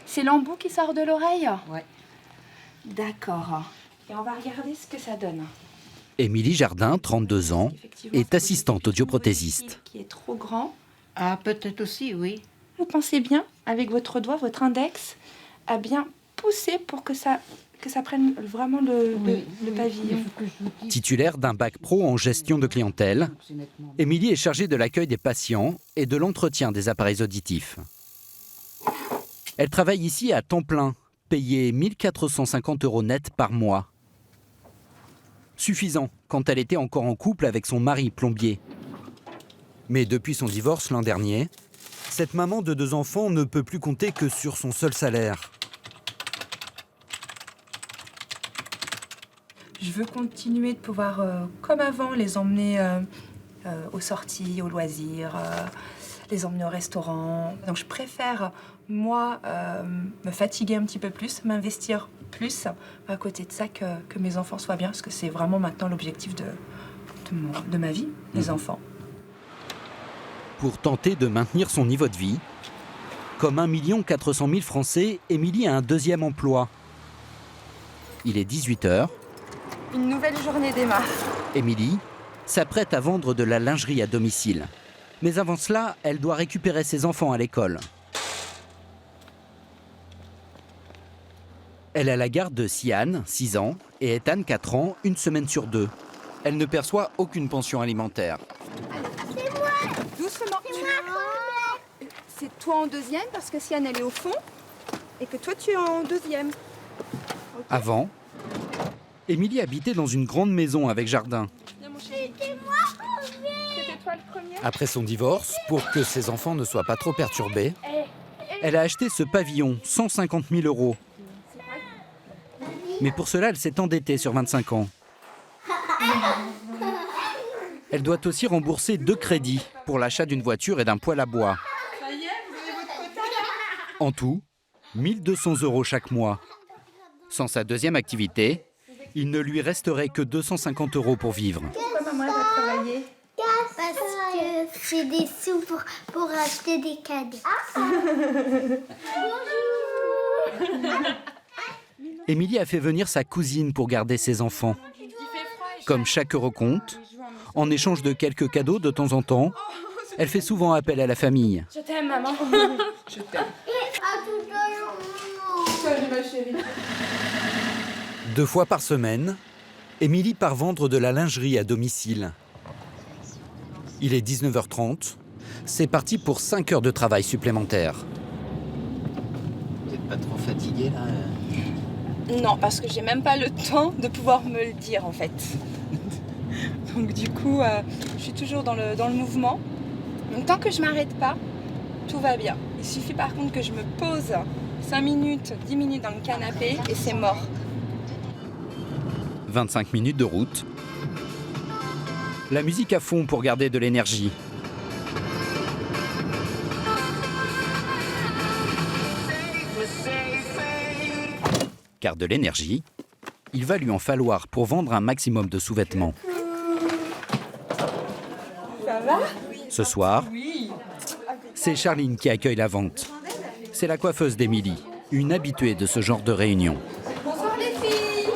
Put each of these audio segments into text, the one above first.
C'est l'embout qui sort de l'oreille? Ouais. D'accord. Et on va regarder ce que ça donne. Émilie Jardin, 32 ans, est assistante audioprothésiste. Qui est trop grand. Ah, peut-être aussi, oui. Vous pensez bien, avec votre doigt, votre index, à bien pousser pour que ça prenne vraiment le pavillon. Titulaire d'un bac pro en gestion de clientèle, Émilie est chargée de l'accueil des patients et de l'entretien des appareils auditifs. Elle travaille ici à temps plein, payée 1 450 € net par mois. Suffisant quand elle était encore en couple avec son mari plombier. Mais depuis son divorce l'an dernier, cette maman de 2 enfants ne peut plus compter que sur son seul salaire. Je veux continuer de pouvoir, comme avant, les emmener aux sorties, aux loisirs, les emmener au restaurant. Donc je préfère, moi, me fatiguer un petit peu plus, m'investir plus, à côté de ça, que mes enfants soient bien, parce que c'est vraiment maintenant l'objectif de ma vie, les enfants. Pour tenter de maintenir son niveau de vie, comme 1 400 000 Français, Émilie a un deuxième emploi. Il est 18h. Une nouvelle journée démarre. Émilie s'apprête à vendre de la lingerie à domicile. Mais avant cela, elle doit récupérer ses enfants à l'école. Elle a la garde de Sian, 6 ans, et Ethan, 4 ans, une semaine sur 2. Elle ne perçoit aucune pension alimentaire. Doucement. C'est toi en deuxième, parce que Sian, elle est au fond, et que toi, tu es en deuxième. Okay. Avant, Émilie habitait dans une grande maison avec jardin. C'était toi le premier. Après son divorce, pour que ses enfants ne soient pas trop perturbés, elle a acheté ce pavillon, 150 000 €. Mais pour cela, elle s'est endettée sur 25 ans. Elle doit aussi rembourser 2 crédits pour l'achat d'une voiture et d'un poêle à bois. Ça y est, vous avez votre quota. En tout, 1 200 € chaque mois. Sans sa deuxième activité, il ne lui resterait que 250 € pour vivre. Pourquoi maman elle va travailler? Parce que c'est des sous pour acheter des cadeaux. Émilie a fait venir sa cousine pour garder ses enfants. Comme chaque euro compte, en échange de quelques cadeaux de temps en temps, elle fait souvent appel à la famille. Je t'aime, maman. Je t'aime. À tout à l'heure. Salut, ma chérie. 2 fois par semaine, Émilie part vendre de la lingerie à domicile. Il est 19h30. C'est parti pour 5 heures de travail supplémentaires. Vous n'êtes pas trop fatigué là? Non, parce que j'ai même pas le temps de pouvoir me le dire en fait. Donc du coup, je suis toujours dans le mouvement. Donc tant que je m'arrête pas, tout va bien. Il suffit par contre que je me pose 5 minutes, 10 minutes dans le canapé et c'est mort. 25 minutes de route. La musique à fond pour garder de l'énergie. Car de l'énergie, il va lui en falloir pour vendre un maximum de sous-vêtements. Ça va? Ce soir, Oui. c'est Charline qui accueille la vente. C'est la coiffeuse d'Émilie, une habituée de ce genre de réunion. Bonsoir les filles.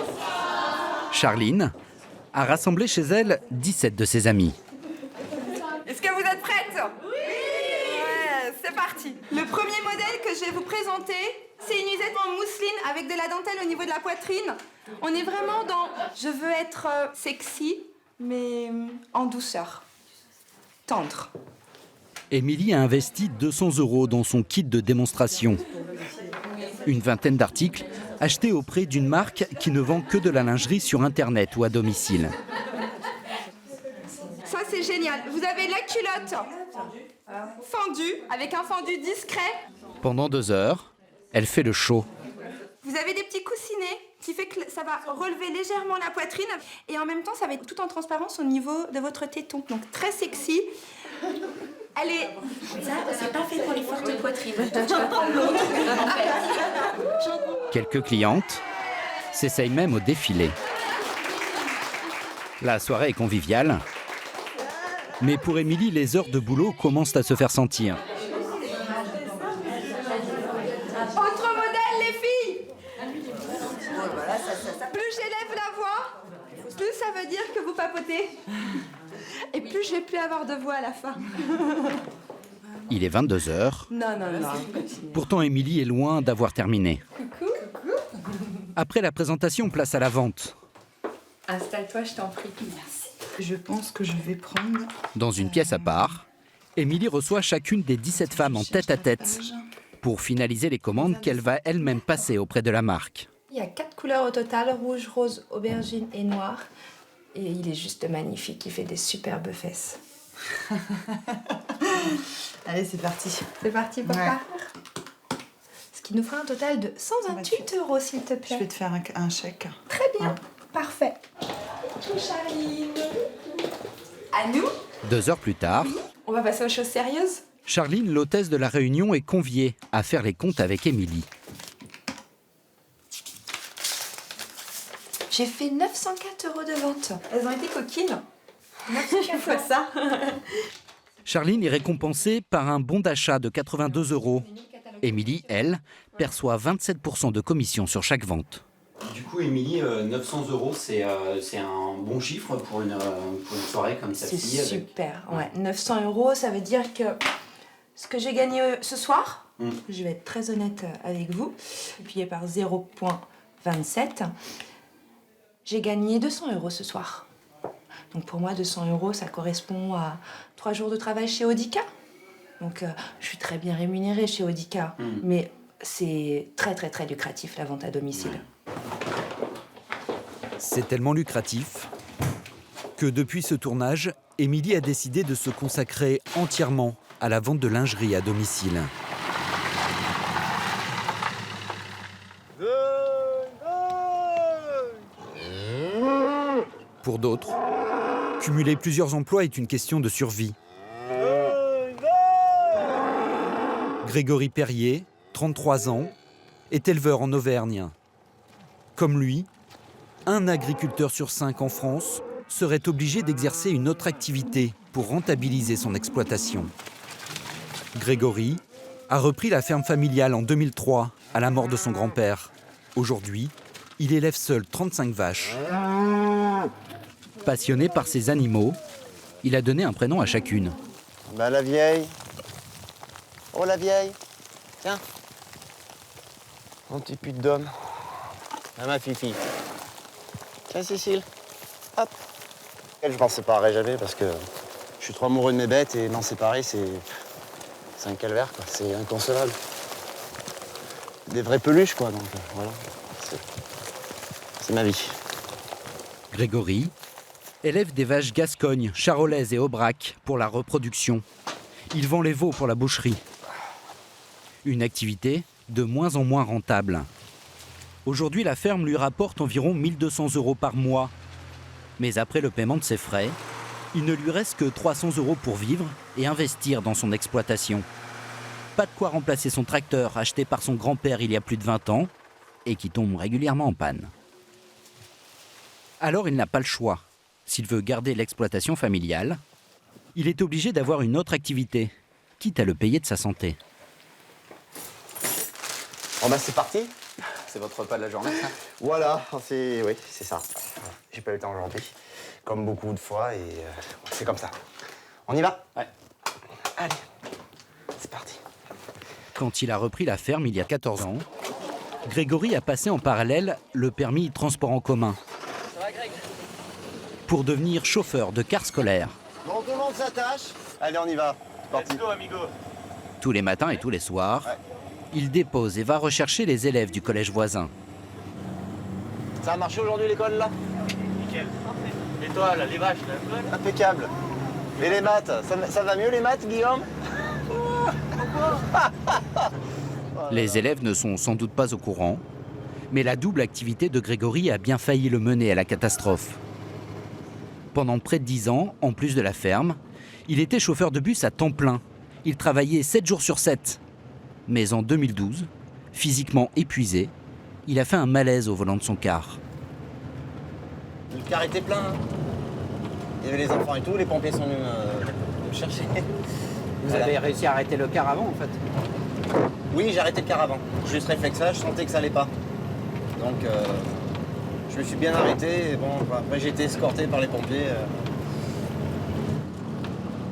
Charline a rassemblé chez elle 17 de ses amis. Est-ce que vous êtes prêtes? Oui. Ouais, c'est parti. Le premier modèle que je vais vous présenter, c'est une usette en mousseline avec de la dentelle au niveau de la poitrine. On est vraiment dans je veux être sexy, mais en douceur. Tendre. Émilie a investi 200 € dans son kit de démonstration. Une vingtaine d'articles achetés auprès d'une marque qui ne vend que de la lingerie sur Internet ou à domicile. Ça, c'est génial. Vous avez la culotte fendue, avec un fendu discret. Pendant 2 heures, elle fait le show. Vous avez des petits coussinets qui fait que ça va relever légèrement la poitrine et en même temps, ça va être tout en transparence au niveau de votre téton. Donc, très sexy. Elle est... Ça, c'est pas fait pour les fortes poitrines. Quelques clientes s'essayent même au défilé. La soirée est conviviale. Mais pour Émilie, les heures de boulot commencent à se faire sentir. Autre Plus j'élève la voix, plus ça veut dire que vous papotez. Et plus je vais plus avoir de voix à la fin. Il est 22h. Non. Pourtant, Émilie est loin d'avoir terminé. Coucou. Après la présentation, place à la vente. Installe-toi, je t'en prie. Merci. Je pense que je vais prendre... Dans une pièce à part, Émilie reçoit chacune des 17 femmes en tête-à-tête pour finaliser les commandes qu'elle va elle-même passer auprès de la marque. Il y a 4 couleurs au total, rouge, rose, aubergine et noir. Et il est juste magnifique, il fait des superbes fesses. Allez, c'est parti. C'est parti, papa. Ouais. Ce qui nous fera un total de 128 €, s'il te Je plaît. vais te faire un chèque. Très bien, parfait. Bonjour, Charline. À nous. 2 heures plus tard, On va passer aux choses sérieuses. Charline, l'hôtesse de la réunion, est conviée à faire les comptes avec Émilie. J'ai fait 904 € de vente. Elles ont été coquines. 904 fois ça. Charline est récompensée par un bon d'achat de 82 €. Émilie, elle, perçoit 27% de commission sur chaque vente. Du coup, Émilie, 900 €, c'est un bon chiffre pour une soirée comme C'est celle-ci. super. Ouais. 900 €, ça veut dire que ce que j'ai gagné ce soir, je vais être très honnête avec vous, multiplié par 0,27, j'ai gagné 200 € ce soir. Donc pour moi, 200 €, ça correspond à 3 jours de travail chez Audica. Donc je suis très bien rémunérée chez Audica, mais c'est très très très lucratif la vente à domicile. C'est tellement lucratif que depuis ce tournage, Émilie a décidé de se consacrer entièrement à la vente de lingerie à domicile. Pour d'autres, cumuler plusieurs emplois est une question de survie. Grégory Perrier, 33 ans, est éleveur en Auvergne. Comme lui, un agriculteur sur 5 en France serait obligé d'exercer une autre activité pour rentabiliser son exploitation. Grégory a repris la ferme familiale en 2003 à la mort de son grand-père. Aujourd'hui, il élève seul 35 vaches. Passionné par ces animaux, il a donné un prénom à chacune. Bah la vieille. Oh la vieille. Tiens. Mon petit pute d'homme. Ah ma fifi. Tiens Cécile. Hop. Elle, je m'en séparerai jamais parce que je suis trop amoureux de mes bêtes et m'en séparer c'est un calvaire quoi. C'est inconsolable. Des vraies peluches quoi donc voilà. C'est ma vie. Grégory élève des vaches gascognes, charolaises et aubrac pour la reproduction. Il vend les veaux pour la boucherie. Une activité de moins en moins rentable. Aujourd'hui, la ferme lui rapporte environ 1 200 € par mois. Mais après le paiement de ses frais, il ne lui reste que 300 € pour vivre et investir dans son exploitation. Pas de quoi remplacer son tracteur acheté par son grand-père il y a plus de 20 ans et qui tombe régulièrement en panne. Alors il n'a pas le choix. S'il veut garder l'exploitation familiale, il est obligé d'avoir une autre activité, quitte à le payer de sa santé. Bon bah c'est parti. C'est votre repas de la journée, ça? Voilà, oui, c'est ça. J'ai pas eu le temps aujourd'hui, comme beaucoup de fois, et c'est comme ça. On y va? Ouais. Allez, c'est parti. Quand il a repris la ferme il y a 14 ans, Grégory a passé en parallèle le permis transport en commun pour devenir chauffeur de car scolaire. Bon, tout le monde s'attache. Allez, on y va. C'est parti. Let's go, amigo. Tous les matins et tous les soirs, Ouais. il dépose et va rechercher les élèves du collège voisin. Ça a marché aujourd'hui l'école là? Nickel. Et toi, là, les vaches, là? Impeccable. Et les maths, ça va mieux les maths, Guillaume? Les élèves ne sont sans doute pas au courant, mais la double activité de Grégory a bien failli le mener à la catastrophe. Pendant près de 10 ans, en plus de la ferme, il était chauffeur de bus à temps plein. Il travaillait 7 jours sur 7. Mais en 2012, physiquement épuisé, il a fait un malaise au volant de son car. Le car était plein. Hein. Il y avait les enfants et tout, les pompiers sont venus me chercher. Vous avez réussi à arrêter le car avant, en fait? Oui, j'ai arrêté le car avant. Juste réflexe là, je sentais que ça allait pas. Donc, Je me suis bien arrêté. Et bon, après, j'ai été escorté par les pompiers.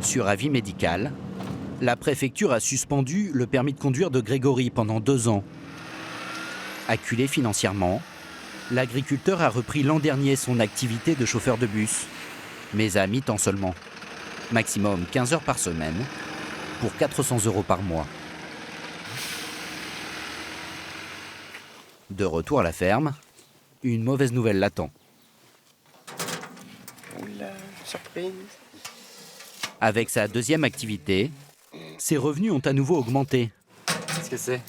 Sur avis médical, la préfecture a suspendu le permis de conduire de Grégory pendant 2 ans. Acculé financièrement, l'agriculteur a repris l'an dernier son activité de chauffeur de bus, mais à mi-temps seulement. Maximum 15 heures par semaine, pour 400 € par mois. De retour à la ferme, une mauvaise nouvelle l'attend. Oula, surprise. Avec sa 2e activité, ses revenus ont à nouveau augmenté. Qu'est-ce que c'est?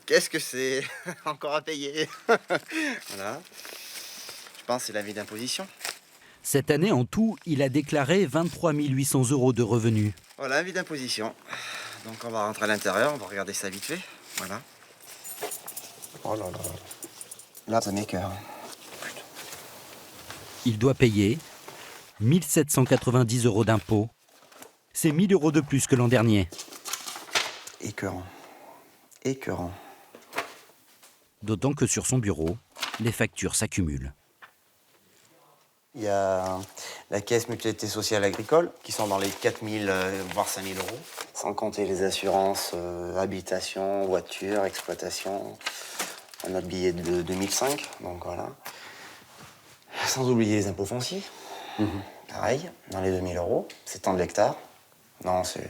Qu'est-ce que c'est? Encore à payer. Voilà. Je pense que c'est l'avis d'imposition. Cette année, en tout, il a déclaré 23 800 € de revenus. Voilà, avis d'imposition. Donc on va rentrer à l'intérieur, on va regarder ça vite fait. Voilà. Oh là là. Là, ça m'écoeure. Il doit payer 1 790 € d'impôts. C'est 1 000 € de plus que l'an dernier. Écœurant. Écœurant. D'autant que sur son bureau, les factures s'accumulent. Il y a la caisse mutualité sociale agricole qui sont dans les 4 000 voire 5 000 €. Sans compter les assurances, habitation, voiture, exploitation. Notre billet de 2005, donc voilà. Sans oublier les impôts fonciers. Pareil, dans les 2 000 €. C'est tant de l'hectare. Non, c'est...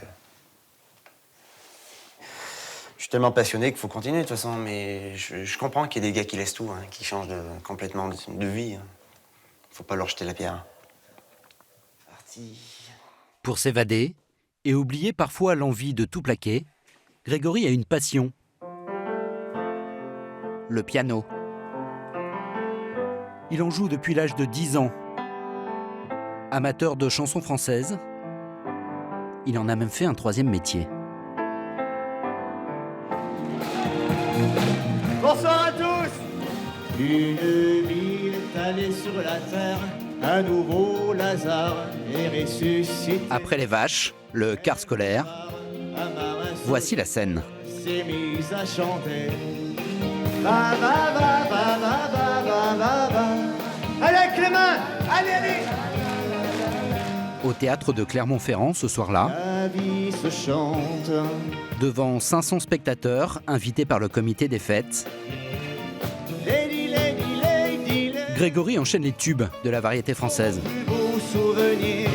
Je suis tellement passionné qu'il faut continuer de toute façon, mais je comprends qu'il y ait des gars qui laissent tout, hein, qui changent complètement de vie. Faut pas leur jeter la pierre. Parti. Pour s'évader et oublier parfois l'envie de tout plaquer, Grégory a une passion. Le piano. Il en joue depuis l'âge de 10 ans. Amateur de chansons françaises, il en a même fait un 3e métier. Bonsoir à tous. Une ville étalée sur la terre, un nouveau Lazare est ressuscité. Après les vaches, le quart scolaire, voici la scène. S'est mise à chanter. Va, va, va, va, va, va, va, va, va. Allez avec les mains, allez, allez. Au théâtre de Clermont-Ferrand ce soir-là, La vie se chante. devant 500 spectateurs invités par le comité des fêtes, Lady, lady, lady, lady. Grégory enchaîne les tubes de la variété française Beaux souvenirs.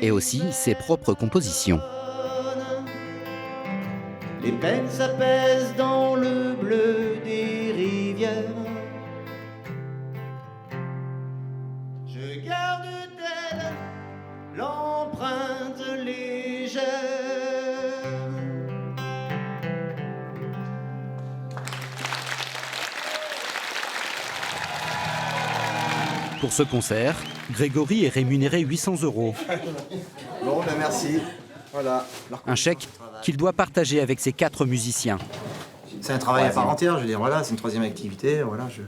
et aussi ses propres compositions. Les peines s'apaisent dans le bleu des rivières. Je garde d'elle l'empreinte légère. Pour ce concert, Grégory est rémunéré 800 €. Bon, ben merci. Voilà. Un chèque qu'il doit partager avec ses 4 musiciens. C'est un travail à part entière, je veux dire, voilà, c'est une 3e activité, voilà, je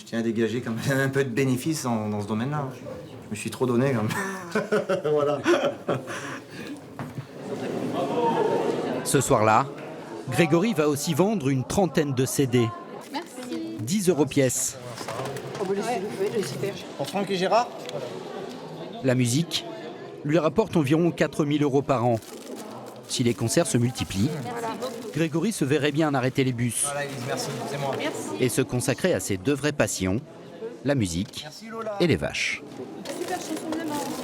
tiens à dégager quand même un peu de bénéfices dans ce domaine-là. Je me suis trop donné quand même. Voilà. Ce soir-là, Grégory va aussi vendre une 30aine de CD. 10 € pièce. Pour Franck et Gérard? La musique lui rapporte environ 4 000 € par an. Si les concerts se multiplient, Grégory se verrait bien arrêter les bus Voilà, Elise, merci, c'est moi. et se consacrer à ses 2 vraies passions, la musique Merci Lola. et les vaches.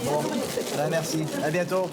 Bon, merci, à bientôt.